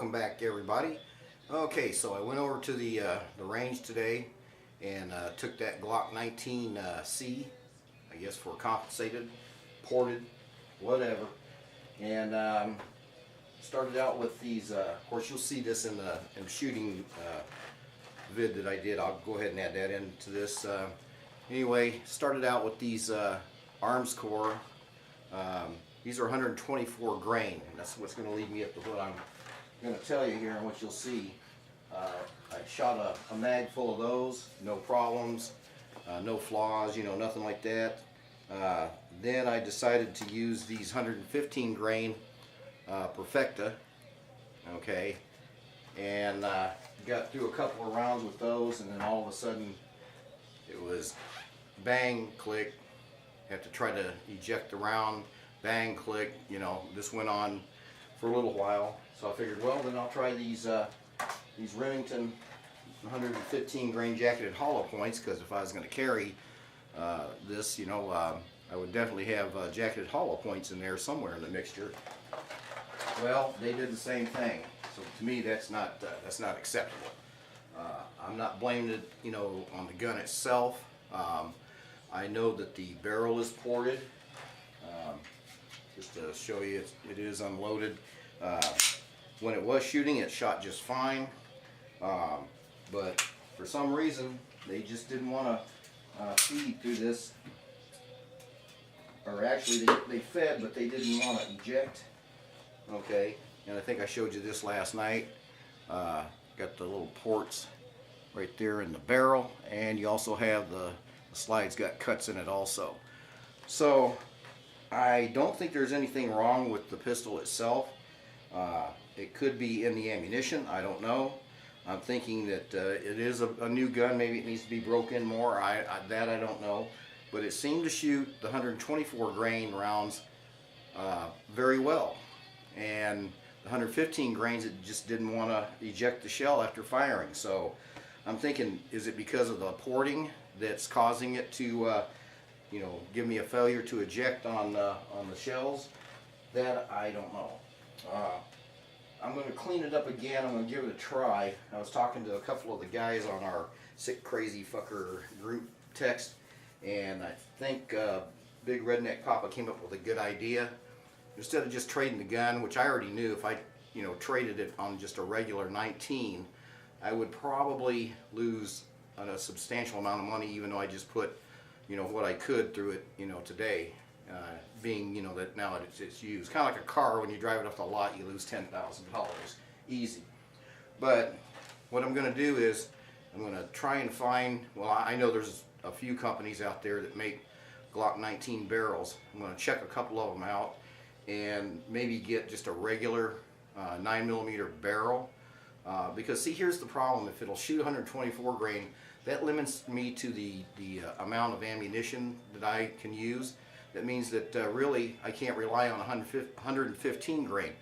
welcome back everybody. Okay, so I went over to the range today and took that Glock 19C, I guess for compensated, ported, whatever, and started out with these. Of course, you'll see this in the shooting vid that I did. I'll go ahead and add that into this. Anyway, started out with these arms core. These are 124 grain, and that's what's going to lead me up to what I'm going to tell you here and what you'll see. I shot a mag full of those, no problems, no flaws, you know, nothing like that. Then I decided to use these 115 grain Perfecta, okay, and got through a couple of rounds with those, and then all of a sudden it was bang, click, have to try to eject the round, bang, click, you know, this went on for a little while. So I figured, well, then I'll try these Remington 115 grain jacketed hollow points, because if I was going to carry this, you know, I would definitely have jacketed hollow points in there somewhere in the mixture. Well, they did the same thing, so to me that's not acceptable. I'm not blaming it, you know, on the gun itself. I know that the barrel is ported. Just to show you, it is unloaded. When it was shooting, it shot just fine, but for some reason they just didn't want to feed through this, or actually they fed, but they didn't want to eject. Okay, and I think I showed you this last night. Got the little ports right there in the barrel, and you also have the slide's got cuts in it also. So I don't think there's anything wrong with the pistol itself. It could be in the ammunition, I don't know. I'm thinking that it is a new gun, maybe it needs to be broken more, that I don't know. But it seemed to shoot the 124 grain rounds very well. And the 115 grains, it just didn't want to eject the shell after firing. So I'm thinking, is it because of the porting that's causing it to you know, give me a failure to eject on the shells? That I don't know. I'm going to clean it up again. I'm going to give it a try. I was talking to a couple of the guys on our Sick Crazy Fucker group text, and I think Big Redneck Papa came up with a good idea. Instead of just trading the gun, which I already knew if I, you know, traded it on just a regular 19, I would probably lose a substantial amount of money, even though I just put, you know, what I could through it, you know, today. Being, you know, that now it's used. Kind of like a car, when you drive it off the lot, you lose $10,000. Easy. But what I'm going to do is, I'm going to try and find, well, I know there's a few companies out there that make Glock 19 barrels. I'm going to check a couple of them out and maybe get just a regular 9mm barrel. Because see, here's the problem. If it'll shoot 124 grain, that limits me to the amount of ammunition that I can use. That means that really I can't rely on 115 grain.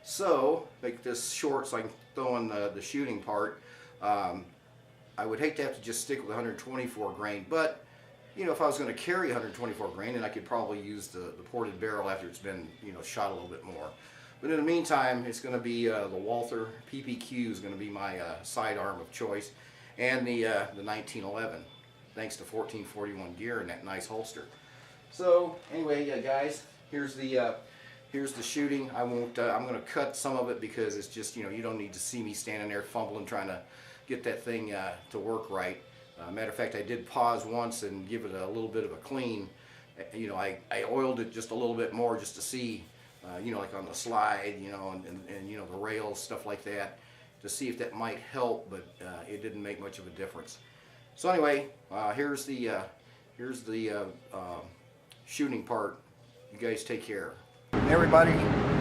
So, make this short so I can throw in the shooting part. I would hate to have to just stick with 124 grain, but you know, if I was going to carry 124 grain, then I could probably use the ported barrel after it's been, you know, shot a little bit more. But in the meantime, it's going to be the Walther PPQ is going to be my sidearm of choice, and the 1911, thanks to 1441 gear and that nice holster. So anyway, guys, here's the shooting. I won't. I'm going to cut some of it because it's just, you know, you don't need to see me standing there fumbling trying to get that thing to work right. Matter of fact, I did pause once and give it a little bit of a clean. You know, I oiled it just a little bit more just to see, you know, like on the slide, you know, and you know, the rails, stuff like that, to see if that might help. But it didn't make much of a difference. So anyway, here's the shooting part. You guys take care. Hey everybody,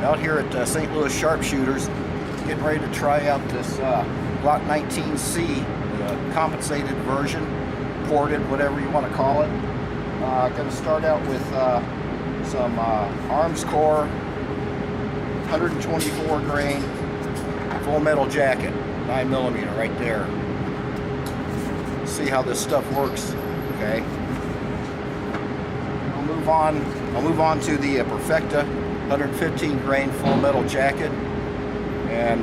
out here at St. Louis Sharpshooters, getting ready to try out this Glock 19C, the compensated version, ported, whatever you want to call it. Going to start out with some arms core, 124 grain, full metal jacket, 9mm right there. See how this stuff works, okay? I'll move on to the Perfecta 115 grain full metal jacket. and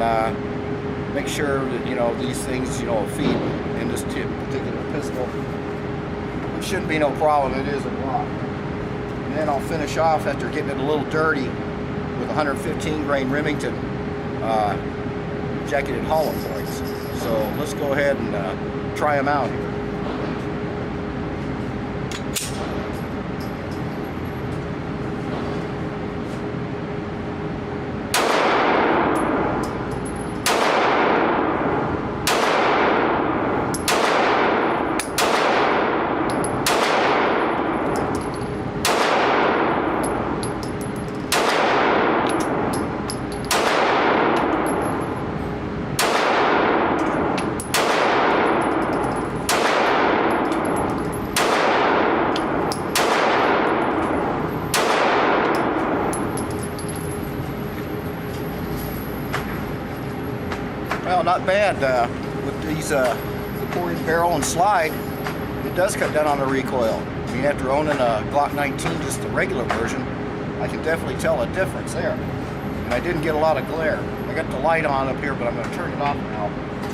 make sure that, you know, these things, you know, feed in this particular pistol. It shouldn't be no problem. It is a Glock. And then I'll finish off after getting it a little dirty with 115 grain Remington jacketed hollow points. So let's go ahead and try them out here. Well, not bad. With these supported barrel and slide, it does cut down on the recoil. I mean, after owning a Glock 19, just the regular version, I can definitely tell a difference there. And I didn't get a lot of glare. I got the light on up here, but I'm going to turn it off now.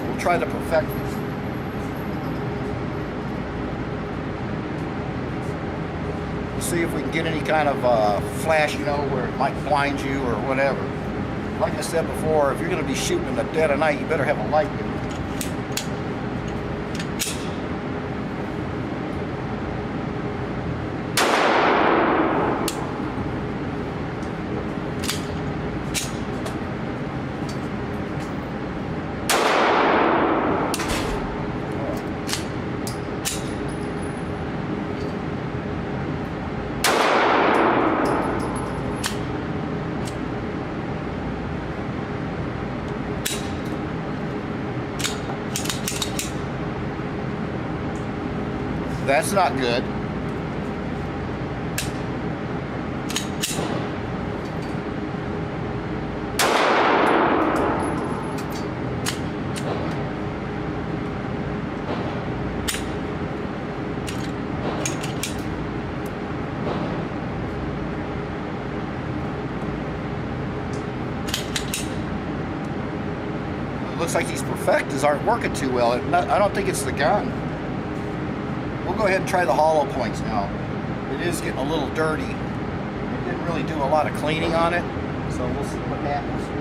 We'll try to perfect this. We'll see if we can get any kind of flash, you know, where it might blind you or whatever. Like I said before, if you're going to be shooting in the dead of night, you better have a light with you. That's not good. It looks like these perfectas aren't working too well. I don't think it's the gun. We'll go ahead and try the hollow points now. It is getting a little dirty. It didn't really do a lot of cleaning on it, so we'll see what happens here.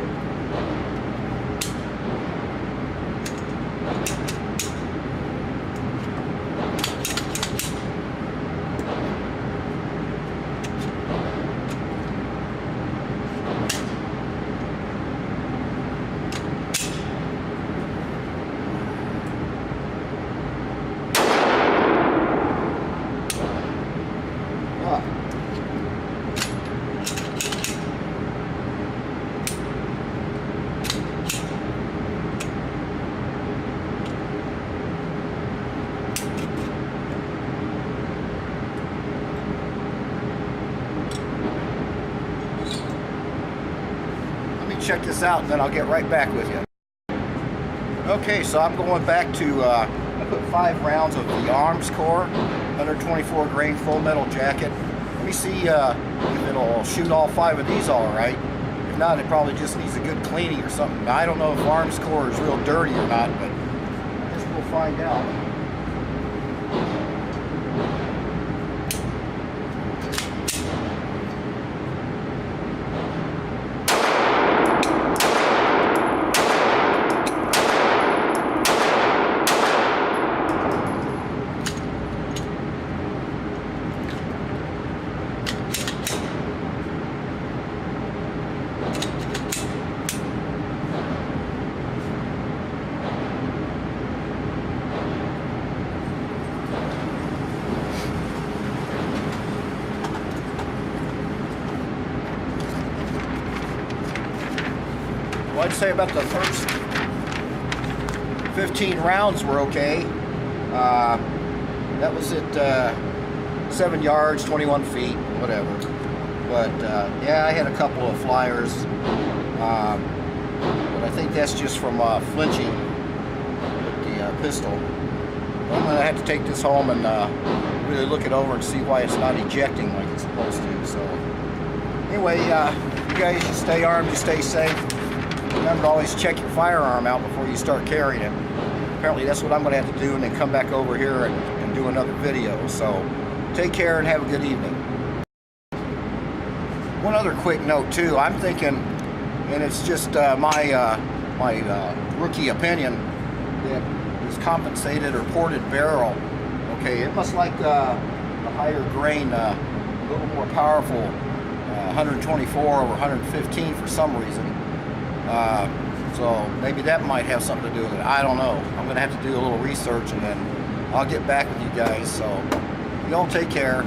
Check this out and then I'll get right back with you. Okay, so I'm going back to, I put 5 rounds of the arms core, 124 grain full metal jacket. Let me see if it'll shoot all 5 of these all right. If not, it probably just needs a good cleaning or something. Now, I don't know if arms core is real dirty or not, but I guess we'll find out. Well, I'd say about the first 15 rounds were okay. That was at 7 yards, 21 feet, whatever. But yeah, I had a couple of flyers. But I think that's just from flinching with the pistol. I'm going to have to take this home and really look it over and see why it's not ejecting like it's supposed to. So anyway, you guys, you stay armed, you stay safe. remember to always check your firearm out before you start carrying it. Apparently that's what I'm going to have to do, and then come back over here and do another video. So take care and have a good evening. One other quick note too, I'm thinking, and it's just my rookie opinion, that this compensated or ported barrel, okay, it must like a higher grain, a little more powerful, 124 over 115 for some reason. So maybe that might have something to do with it. I don't know. I'm going to have to do a little research, and then I'll get back with you guys. So y'all take care.